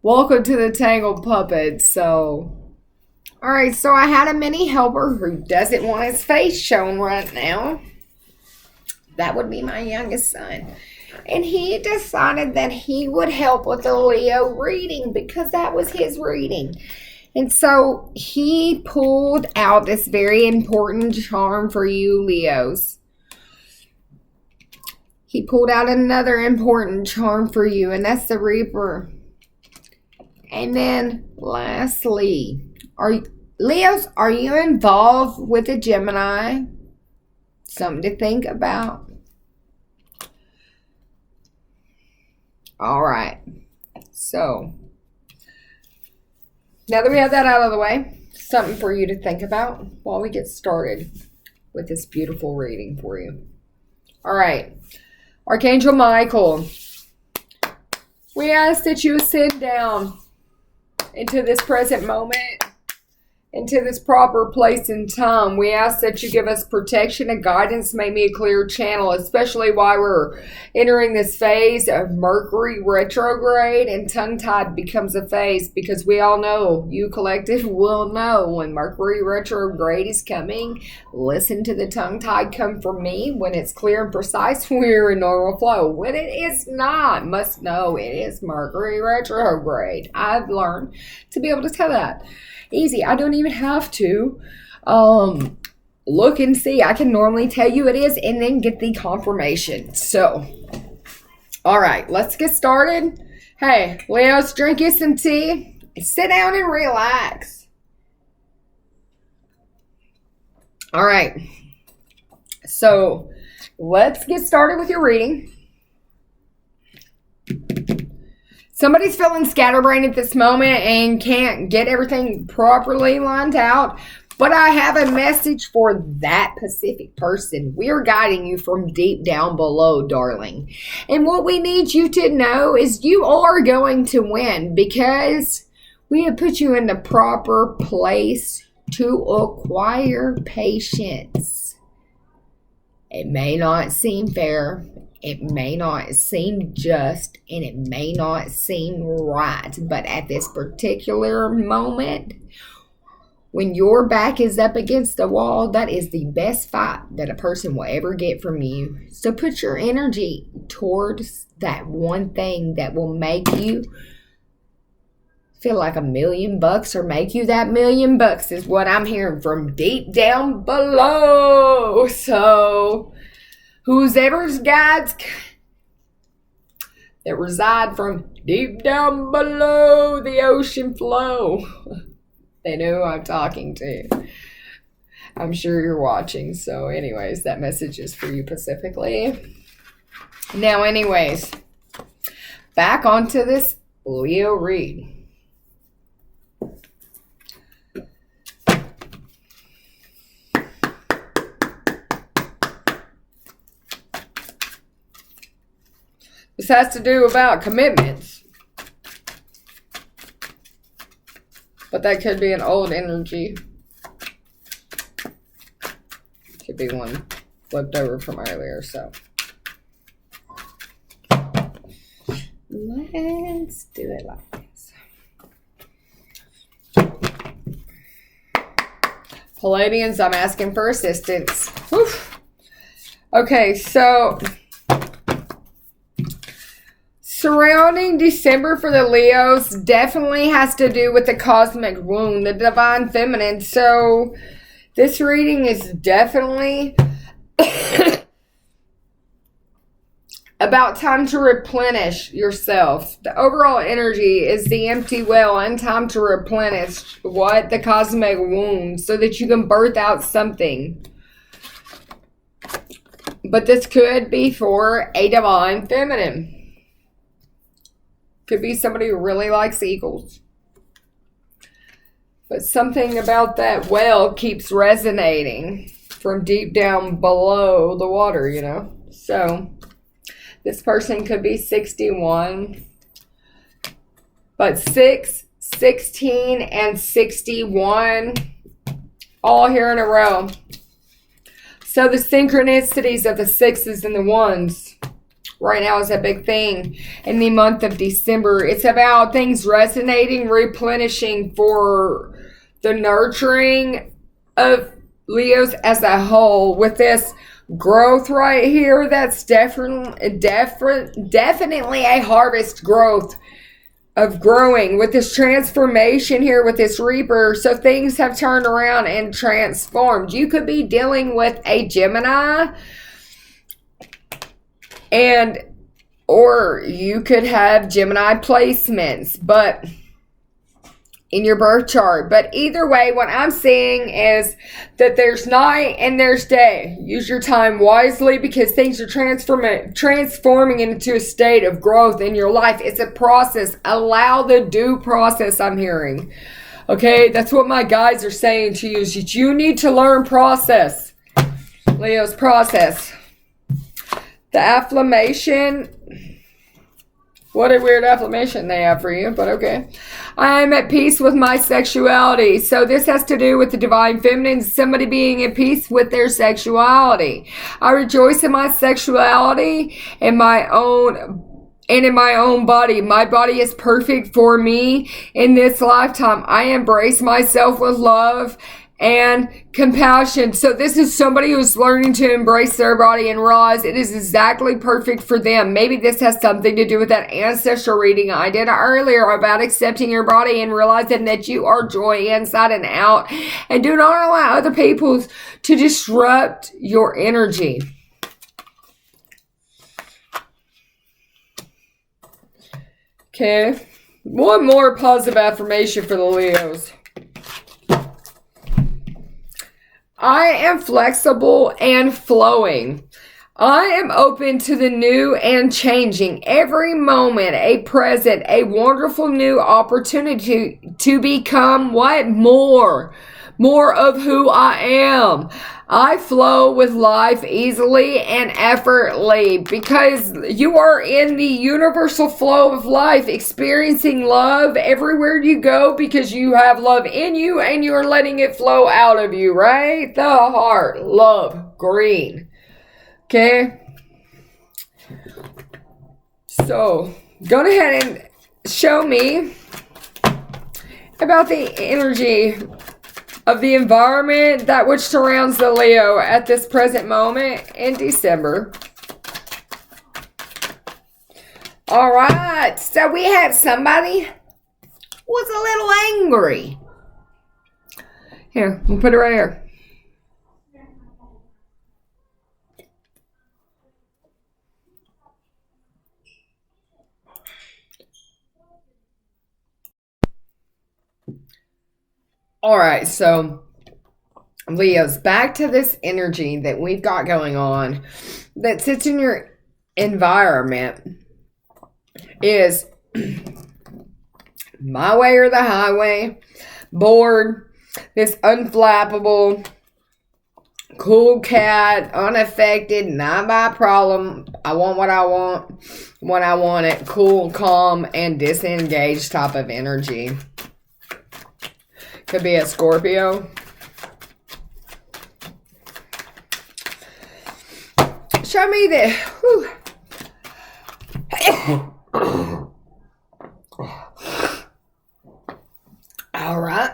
Welcome to the Tangled Puppet. Alright, so I had a mini helper who doesn't want his face shown right now. That would be my youngest son. And he decided that he would help with the Leo reading because that was his reading. And so he pulled out this very important charm for you, Leos. He pulled out another important charm for you, and that's the Reaper. And then lastly, Leos, are you involved with a Gemini? Something to think about. All right. So, now that we have that out of the way, something for you to think about while we get started with this beautiful reading for you. All right. Archangel Michael, we ask that you ascend down into this present moment, into this proper place and time. We ask that you give us protection and guidance, make me a clear channel, especially while we're entering this phase of Mercury retrograde and tongue-tied becomes a phase, because we all know, you collective will know when Mercury retrograde is coming. Listen to the tongue-tied come from me. When it's clear and precise, we're in normal flow. When it is not, must know it is Mercury retrograde. I've learned to be able to tell that. Easy. I don't even have to look and see. I can normally tell you it is and then get the confirmation. So, all right, let's get started. Hey, Leos, drink you some tea. Sit down and relax. All right. So, let's get started with your reading. Somebody's feeling scatterbrained at this moment and can't get everything properly lined out. But I have a message for that specific person. We're guiding you from deep down below, darling. And what we need you to know is you are going to win, because we have put you in the proper place to acquire patience. It may not seem fair. It may not seem just, and it may not seem right, but at this particular moment, when your back is up against the wall, that is the best fight that a person will ever get from you. So put your energy towards that one thing that will make you feel like $1,000,000 or make you that $1,000,000 is what I'm hearing from deep down below. So whoever's guides that reside from deep down below the ocean flow, they know who I'm talking to. I'm sure you're watching. So anyways, that message is for you specifically. Now anyways, back onto this Leo read. This has to do about commitments. But that could be an old energy. Could be one flipped over from earlier, so. Let's do it like this. Palladians, I'm asking for assistance. Whew. Okay, so surrounding December for the Leos definitely has to do with the cosmic womb, the divine feminine. So this reading is definitely about time to replenish yourself. The overall energy is the empty well and time to replenish what? The cosmic womb, so that you can birth out something. But this could be for a divine feminine. Could be somebody who really likes eagles. But something about that well keeps resonating from deep down below the water, you know. So this person could be 61. But 6, 16, and 61 all here in a row. So the synchronicities of the 6s and the 1s right now is a big thing in the month of December. It's about things resonating, replenishing for the nurturing of Leos as a whole. With this growth right here, that's definitely a harvest growth of growing with this transformation here with this Reaper. So things have turned around and transformed. You could be dealing with a Gemini, or you could have Gemini placements, but in your birth chart. But either way, what I'm seeing is that there's night and there's day. Use your time wisely because things are transforming into a state of growth in your life. It's a process. Allow the due process, I'm hearing. Okay, that's what my guides are saying to you, is that you need to learn process. Leo's process. The affirmation. What a weird affirmation they have for you, but okay. I am at peace with my sexuality. So this has to do with the divine feminine, somebody being at peace with their sexuality. I rejoice in my sexuality and in my own body. My body is perfect for me in this lifetime. I embrace myself with love and compassion. So this is somebody who's learning to embrace their body and realize it is exactly perfect for them. Maybe this has something to do with that ancestral reading I did earlier about accepting your body and realizing that you are joy inside and out. And do not allow other people to disrupt your energy. Okay. One more positive affirmation for the Leos. I am flexible and flowing. I am open to the new and changing. Every moment, a present, a wonderful new opportunity to become what? More of who I am. I flow with life easily and effortlessly because you are in the universal flow of life, experiencing love everywhere you go because you have love in you and you're letting it flow out of you, right? The heart, love, green. Okay? So, go ahead and show me about the energy of the environment, that which surrounds the Leo at this present moment in December. All right, so we had somebody was a little angry. Here, we'll put it right here. All right, so Leos, back to this energy that we've got going on that sits in your environment is my way or the highway, bored, this unflappable, cool cat, unaffected, not my problem. I want what I want when I want it, cool, calm, and disengaged type of energy. Could be a Scorpio. Show me the... All right.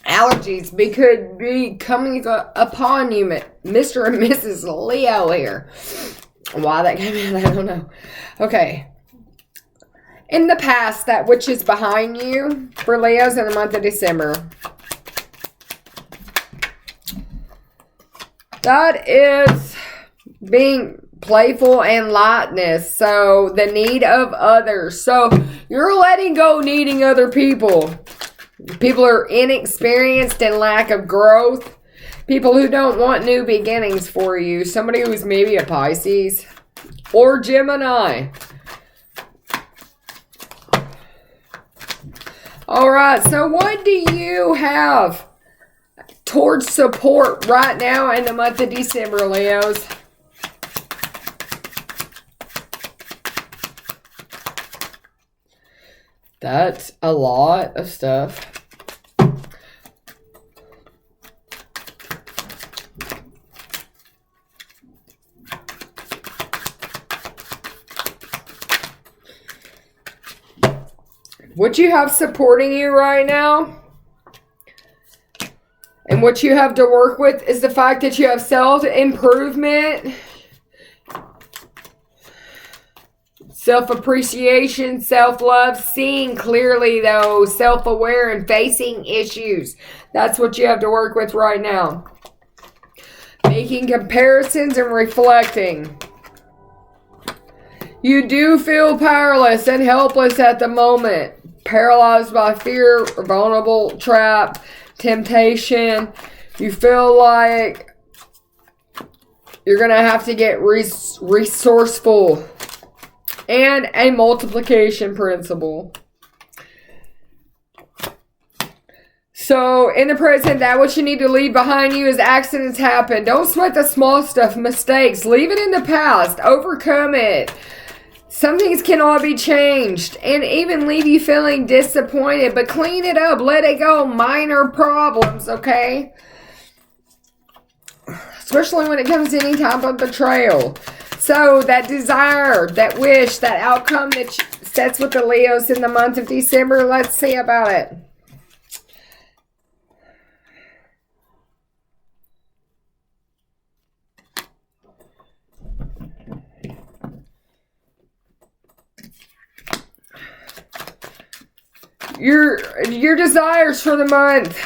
Allergies could be coming upon you, Mr. and Mrs. Leo here. Why that came in, I don't know. Okay. In the past, that which is behind you for Leos in the month of December. That is being playful and lightness. So the need of others. So you're letting go needing other people. People are inexperienced and lack of growth. People who don't want new beginnings for you. Somebody who's maybe a Pisces or Gemini. All right, so what do you have towards support right now in the month of December, Leos? That's a lot of stuff. what you have supporting you right now and what you have to work with is the fact that you have self-improvement, self-appreciation, self-love, seeing clearly though, self-aware and facing issues. That's what you have to work with right now. Making comparisons and reflecting. You do feel powerless and helpless at the moment. Paralyzed by fear, vulnerable, trapped, temptation. You feel like you're going to have to get resourceful. And a multiplication principle. So, in the present, that what you need to leave behind you as accidents happen. Don't sweat the small stuff, mistakes. Leave it in the past. Overcome it. Some things can all be changed and even leave you feeling disappointed, but clean it up. Let it go. Minor problems, okay? Especially when it comes to any type of betrayal. So that desire, that wish, that outcome that sets with the Leos in the month of December, let's see about it. Your desires for the month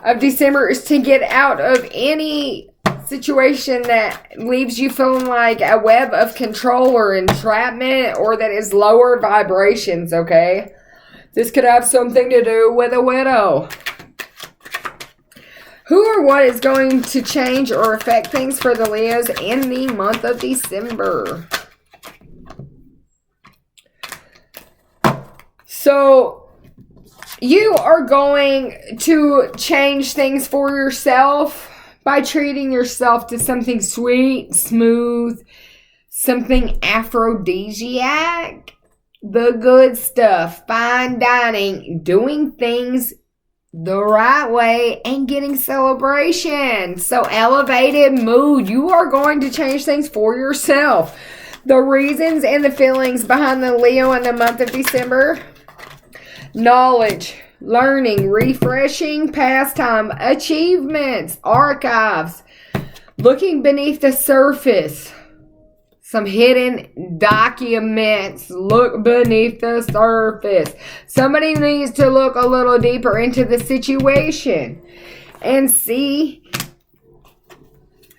of December is to get out of any situation that leaves you feeling like a web of control or entrapment or that is lower vibrations, okay? This could have something to do with a widow. Who or what is going to change or affect things for the Leos in the month of December? So, you are going to change things for yourself by treating yourself to something sweet, smooth, something aphrodisiac, the good stuff, fine dining, doing things the right way, and getting celebration. So elevated mood. You are going to change things for yourself. The reasons and the feelings behind the Leo in the month of December: knowledge, learning, refreshing, pastime, achievements, archives, looking beneath the surface, some hidden documents. Look beneath the surface. Somebody needs to look a little deeper into the situation and see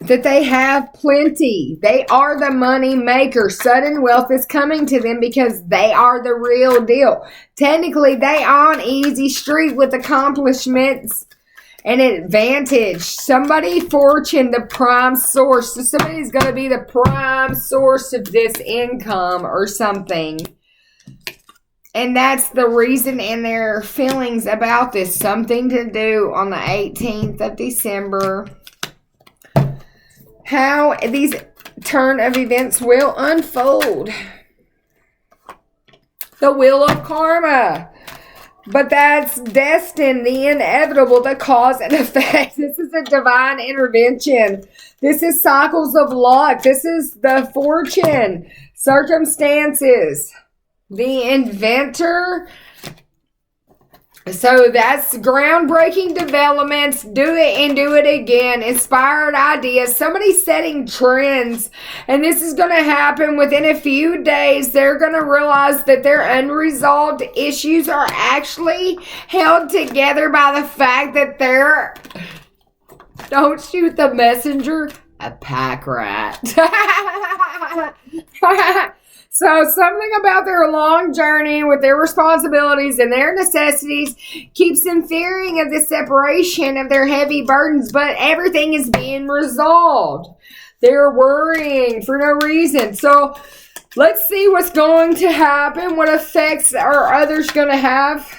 that they have plenty. They are the money maker. Sudden wealth is coming to them because they are the real deal. Technically, they are on easy street with accomplishments and advantage. Somebody, fortune, the prime source. So somebody's going to be the prime source of this income or something. And that's the reason and their feelings about this. Something to do on the 18th of December. How these turn of events will unfold. The wheel of karma. But that's destined, the inevitable, the cause and effect. This is a divine intervention. This is cycles of luck. This is the fortune, circumstances, the inventor. So that's groundbreaking developments. Do it and do it again. Inspired ideas. Somebody's setting trends. And this is going to happen within a few days. They're going to realize that their unresolved issues are actually held together by the fact that they're, don't shoot the messenger, a pack rat. So something about their long journey with their responsibilities and their necessities keeps them fearing of the separation of their heavy burdens, but everything is being resolved. They're worrying for no reason. So let's see what's going to happen. What effects are others going to have?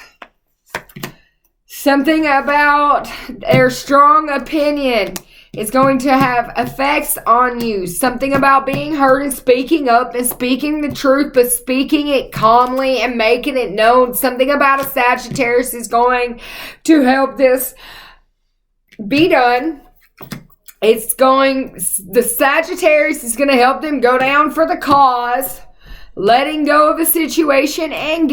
Something about their strong opinion is going to have effects on you. Something about being heard and speaking up and speaking the truth, but speaking it calmly and making it known. Something about a Sagittarius is going to help this be done. The Sagittarius is going to help them go down for the cause. letting go of a situation and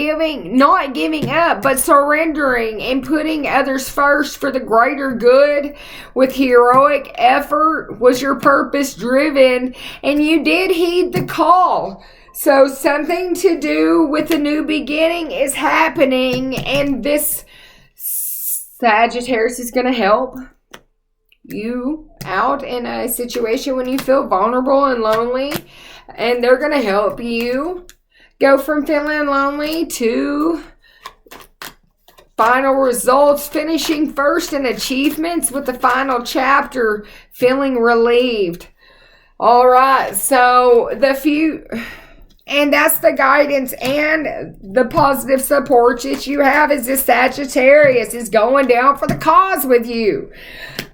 not giving up, but surrendering and putting others first for the greater good with heroic effort was your purpose driven, and you did heed the call. So something to do with a new beginning is happening, and this Sagittarius is going to help you out in a situation when you feel vulnerable and lonely, and they're going to help you go from feeling lonely to final results, finishing first in achievements with the final chapter, feeling relieved. All right, so and that's the guidance and the positive support that you have is this Sagittarius is going down for the cause with you.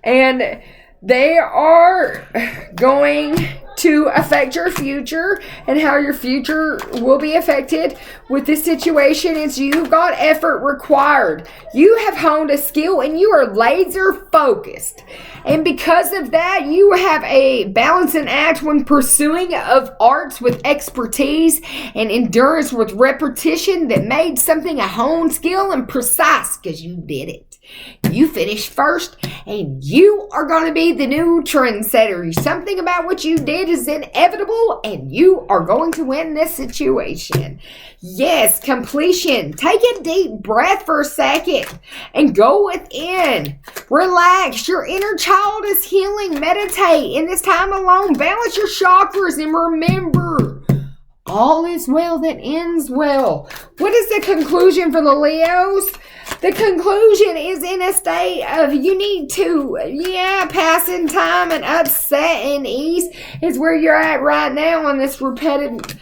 And they are going to affect your future, and how your future will be affected with this situation is you've got effort required. You have honed a skill and you are laser focused. And because of that, you have a balancing act when pursuing of arts with expertise and endurance with repetition that made something a honed skill and precise because you did it. You finished first, and you are going to be the new trendsetter. Something about what you did is inevitable, and you are going to win this situation. Yes, completion. Take a deep breath for a second and go within. Relax. Your inner child is healing. Meditate in this time alone. Balance your chakras and remember, all is well that ends well. What is the conclusion for the Leos? The conclusion is in a state of you need to, passing time and upset and ease is where you're at right now on this repetitive,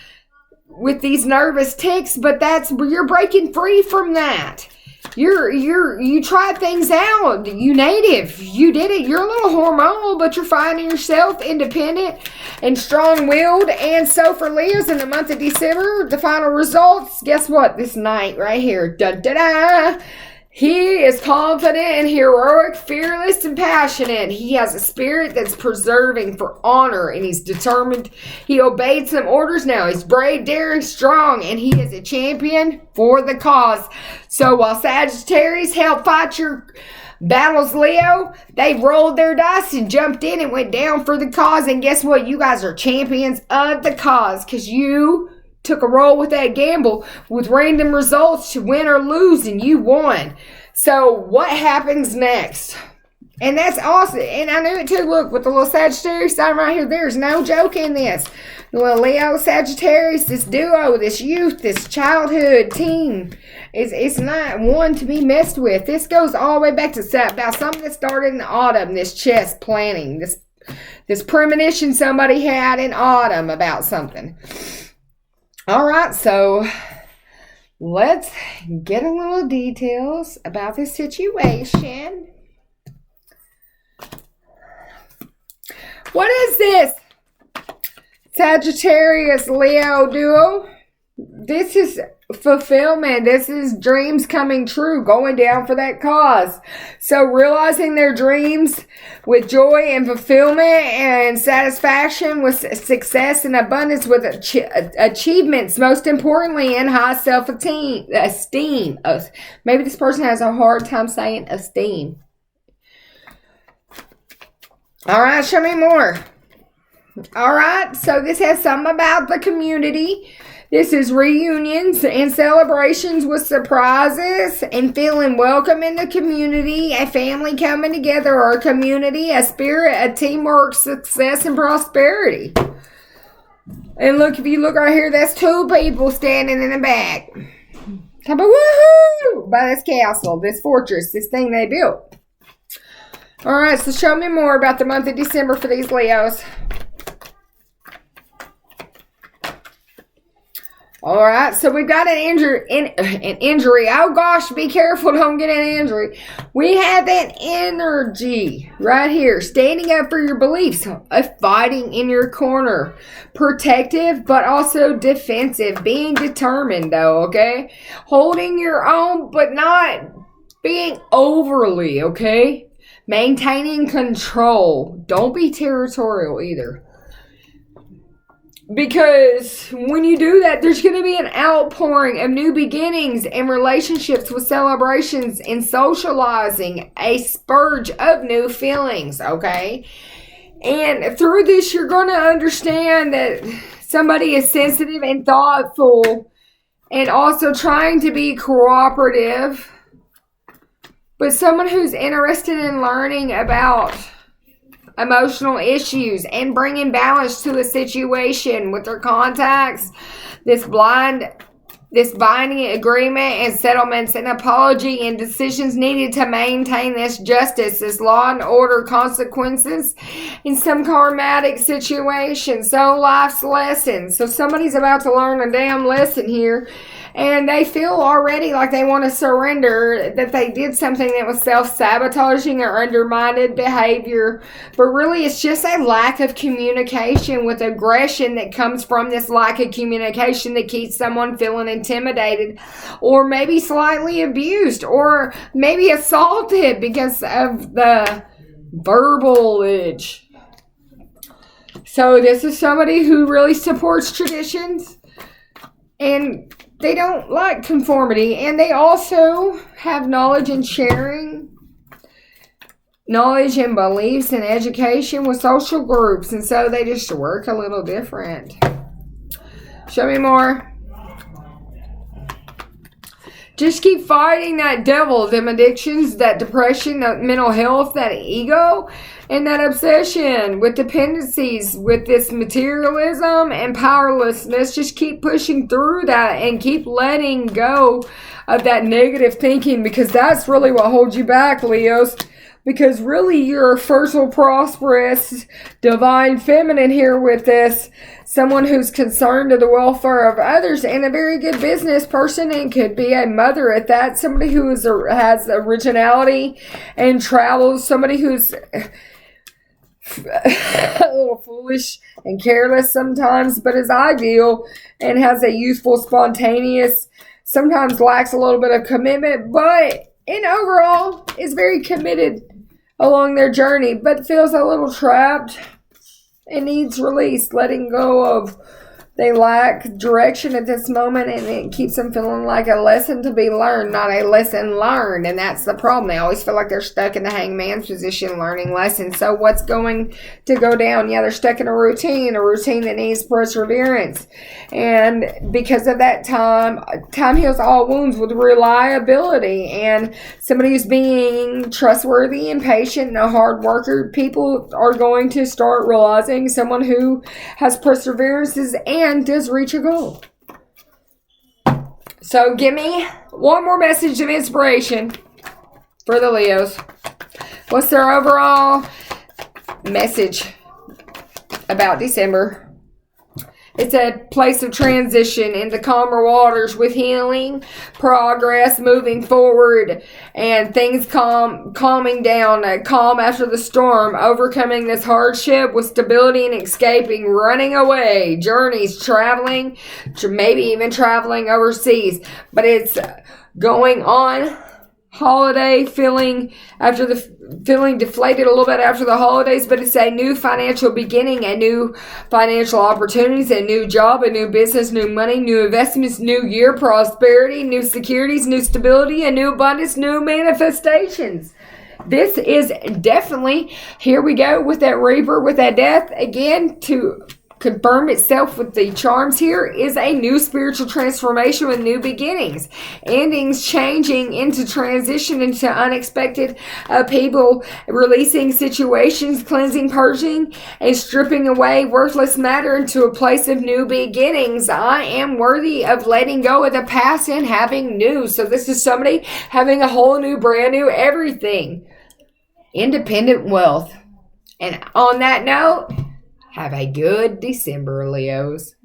with these nervous tics, but you're breaking free from that. You tried things out. You native. You did it. You're a little hormonal, but you're finding yourself independent and strong-willed. And so for Leos in the month of December, the final results, guess what? This night right here. Da-da-da. He is confident and heroic, fearless and passionate. He has a spirit that's preserving for honor, and he's determined. He obeyed some orders now. He's brave, daring, strong, and he is a champion for the cause. So while Sagittarius help fight your battles, Leo, they rolled their dice and jumped in and went down for the cause. And guess what? You guys are champions of the cause because you took a roll with that gamble with random results to win or lose, and you won. So what happens next? And that's awesome. And I knew it too. Look, with the little Sagittarius sign right here, there's no joke in this. The little Leo Sagittarius, this duo, this youth, this childhood teen, it's not one to be messed with. This goes all the way back to about something that started in the autumn, this chess planning, this premonition somebody had in autumn about something. All right, so let's get a little details about this situation. What is this Sagittarius Leo duo? This is fulfillment. This is dreams coming true, going down for that cause. So realizing their dreams with joy and fulfillment and satisfaction, with success and abundance, with achievements, most importantly, and high self-esteem. Maybe this person has a hard time saying esteem. All right, show me more. All right, so this has something about the community. This is reunions and celebrations with surprises and feeling welcome in the community, a family coming together, or a community, a spirit, a teamwork, success, and prosperity. And look, if you look right here, that's two people standing in the back. Come on, woohoo! By this castle, this fortress, this thing they built. All right, so show me more about the month of December for these Leos. All right, so we've got an injury. Oh, gosh, be careful. Don't get an injury. We have that energy right here, standing up for your beliefs, fighting in your corner, protective, but also defensive, being determined, though, okay? Holding your own, but not being overly, okay? Maintaining control. Don't be territorial either. Because when you do that, there's going to be an outpouring of new beginnings and relationships with celebrations and socializing, a spurge of new feelings, okay? And through this, you're going to understand that somebody is sensitive and thoughtful and also trying to be cooperative, but someone who's interested in learning about emotional issues and bringing balance to a situation with their contacts, this binding agreement and settlements and apology and decisions needed to maintain this justice, this law and order consequences in some karmatic situation. So life's lessons. So somebody's about to learn a damn lesson here, and they feel already like they want to surrender, that they did something that was self-sabotaging or undermined behavior. But really, it's just a lack of communication with aggression that comes from this lack of communication that keeps someone feeling intimidated or maybe slightly abused or maybe assaulted because of the verbalage. So this is somebody who really supports traditions, and they don't like conformity, and they also have knowledge and sharing, knowledge and beliefs and education with social groups, and so they just work a little different. Show me more. Just keep fighting that devil, them addictions, that depression, that mental health, that ego, and that obsession with dependencies, with this materialism and powerlessness. Just keep pushing through that and keep letting go of that negative thinking, because that's really what holds you back, Leos. Because really, you're a fertile, prosperous, divine feminine here with this. Someone who's concerned to the welfare of others and a very good business person, and could be a mother at that. Somebody who has originality and travels. Somebody who's a little foolish and careless sometimes, but is ideal and has a youthful, spontaneous, sometimes lacks a little bit of commitment, but in overall is very committed along their journey, but feels a little trapped and needs release, letting go of. They lack direction at this moment, and it keeps them feeling like a lesson to be learned, not a lesson learned. And that's the problem. They always feel like they're stuck in the hangman's position learning lessons. So what's going to go down? Yeah, they're stuck in a routine that needs perseverance. And because of that, time heals all wounds with reliability. And somebody who's being trustworthy and patient and a hard worker, people are going to start realizing someone who has perseverances and does reach a goal. So give me one more message of inspiration for the Leos. What's their overall message about December? It's a place of transition into calmer waters with healing, progress, moving forward, and things calming down, calm after the storm, overcoming this hardship with stability and escaping, running away, journeys, traveling, maybe even traveling overseas. But it's going on holiday, feeling deflated a little bit after the holidays, but it's a new financial beginning, a new financial opportunities, a new job, a new business, new money, new investments, new year, prosperity, new securities, new stability, a new abundance, new manifestations. This is definitely, here we go with that Reaper, with that death again, to confirm itself with the charms here, is a new spiritual transformation with new beginnings, endings, changing into transition, into unexpected upheaval, releasing situations, cleansing, purging, and stripping away worthless matter into a place of new beginnings. I am worthy of letting go of the past and having new. So this is somebody having a whole new, brand new everything. Independent wealth. And on that note, have a good December, Leos.